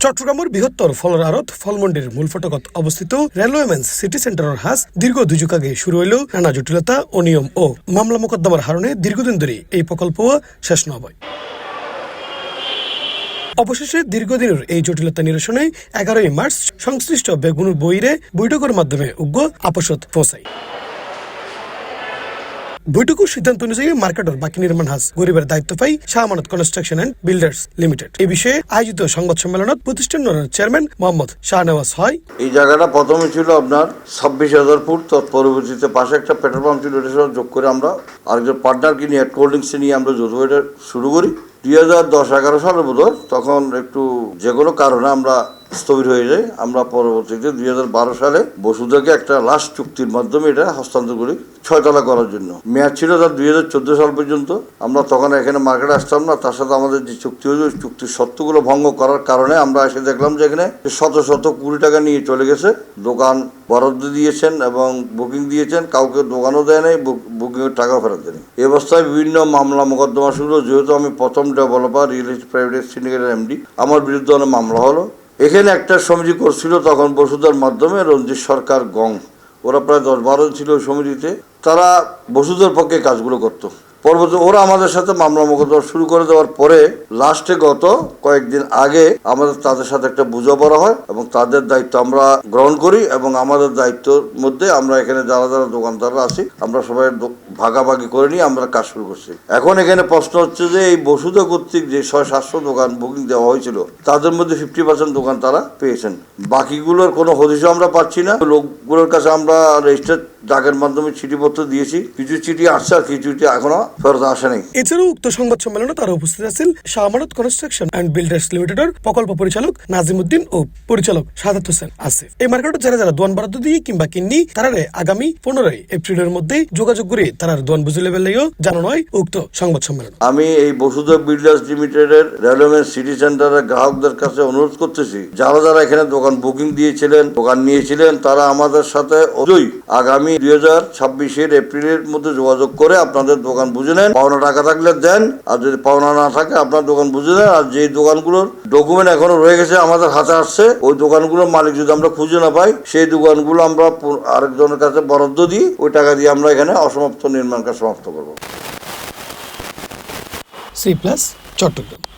চট্টগ্রামের বৃহত্তর ফলের আড়ত ফলমন্ডির মূল ফটকত অবস্থিত রেলওয়েমেন্স সিটি সেন্টারের হাজ দীর্ঘ 2 যুগ আগে শুরু হইল নানা জটিলতা অনিয়ম ও মামলা মোকদ্দমার হারণে দীর্ঘদিন ধরে এই প্রকল্প শেষ নয়। অবশেষে দীর্ঘদিনের এই জটিলতা নিরসনে 11 মার্চ সংশ্লিষ্ট বেগুনের বইরে বৈঠকের মাধ্যমে উগ্র আপসত পৌঁছায়। বৈঠকের সিদ্ধান্ত অনুযায়ী মার্কেটের বাকি নির্মাণ হাজ গরিবের দায়িত্ব পাই Shah Amanat construction and builders limited. এই বিষয়ে আয়োজিত সংবাদ সম্মেলনত প্রতিষ্ঠানের চেয়ারম্যান মোহাম্মদ শাহনওয়াজ হয়, এই জায়গাটা প্রথমে ছিল আপনার 26,000 ফুট, তৎপরবর্তীতে পাশে একটা পেট্রোল পাম্প ছিল, এটা যোগ করে আমরা আরেকজন পার্টনারকে নিয়ে কোল্ড ড্রিঙ্কস নিয়ে আমরা যৌথ এটা শুরু করি। 2010-11 সালের বোধ তখন একটু যে কোনো কারণে আমরা স্থবির হয়ে যায়। আমরা পরবর্তীতে 2012 সালে বসুধাকে একটা লাস্ট চুক্তির মাধ্যমে এটা হস্তান্তর করি 6 তলা করার জন্য। মেয়াদ ছিল তার 2014 সাল পর্যন্ত। আমরা তখন এখানে মার্কেটে আসতাম না, তার সাথে আমাদের যে চুক্তি হয়েছে ওই চুক্তির শর্তগুলো ভঙ্গ করার কারণে আমরা এসে দেখলাম যে এখানে শত কোটি টাকা নিয়ে চলে গেছে। দোকান বরাদ্দ দিয়েছেন এবং বুকিং দিয়েছেন, কাউকে দোকানও দেয় নাই, বুকিংয়ের টাকাও ফেরত দেয়নি। এই অবস্থায় বিভিন্ন মামলা মোকদ্দমা শুরু। যেহেতু আমি প্রথম ডেভেলপার রিয়েল এস্টেট প্রাইভেট সিন্ডিকেটের এমডি, আমার বিরুদ্ধে অনেক মামলা হলো। এখানে একটা সমিতি করছিল তখন বসুধার মাধ্যমে রঞ্জিত সরকার গং, ওরা প্রায় 10-12 ছিল ওই সমিতিতে। তারা বসুধার পক্ষে কাজগুলো করতো। পরবর্তী ওরা আমাদের সাথে মামলা মোকদ্দমা শুরু করে দেওয়ার পরে লাস্টে গত কয়েকদিন আগে আমাদের তাদের সাথে একটা বোঝাপড়া হয় এবং তাদের দায়িত্ব আমরা গ্রহণ করি এবং আমাদের দায়িত্বের মধ্যে আমরা এখানে যারা দোকানদাররা আছি আমরা সবাই ভাগাভাগি করে নিয়ে আমরা কাজ শুরু করছি। এখন এখানে প্রশ্ন হচ্ছে যে এই বসুধা কর্তৃক যে 600-700 দোকান বুকিং দেওয়া হয়েছিল তাদের মধ্যে 50% দোকান তারা পেয়েছেন, বাকিগুলোর কোনো হদিশও আমরা পাচ্ছি না। লোকগুলোর কাছে আমরা রেজিস্টার ডাকের মাধ্যমে চিঠিপত্র দিয়েছি, কিছু চিঠি আসছে আর কিছু চিঠি এখনো ফেরত আসে নাই। এছাড়াও উক্ত সংবাদ সম্মেলনে তারা উপস্থিত আছেন Shah Amanat construction and builders লিমিটেডের প্রকল্প পরিচালক নাজিম উদ্দিন ও পরিচালক সাদাত হোসেন আসিফ। এই মার্কেটে যারা দোয়ান বরাদ্দ দিয়ে কিংবা কিন্নি তারা আগামী 15 এপ্রিলের মধ্যে যোগাযোগ করে তারা দোয়ান বুঝে লেভেলেও জানানো হয় উক্ত সংবাদ সম্মেলন। আমি এই বসুধা বিল্ডার্স লিমিটেডের রেলওয়ে সিটি সেন্টারের গ্রাহকদের কাছে অনুরোধ করতেছি, যারা এখানে দোকান বুকিং দিয়েছিলেন, দোকান নিয়েছিলেন, তারা আমাদের সাথে আগামী 2026 এপ্রিলের মধ্যে যোগাযোগ করে আপনাদের দোকান বুঝে নেন। পাওনা টাকা থাকলে দেন, আর যদি পাওনা না থাকে আপনার দোকান বুঝে নেন। আর যে দোকানগুলোর ডকুমেন্ট এখনো রয়ে গেছে আমাদের হাতে আসছে, ওই দোকানগুলোর মালিক যদি আমরা খুঁজে না পাই সেই দোকানগুলো আমরা আরেকজনের কাছে বরাদ্দ দিই, ওই টাকা দিয়ে আমরা এখানে অসমাপ্ত নির্মাণ কাজ সমাপ্ত করবো। C+ চট্টগ্রাম।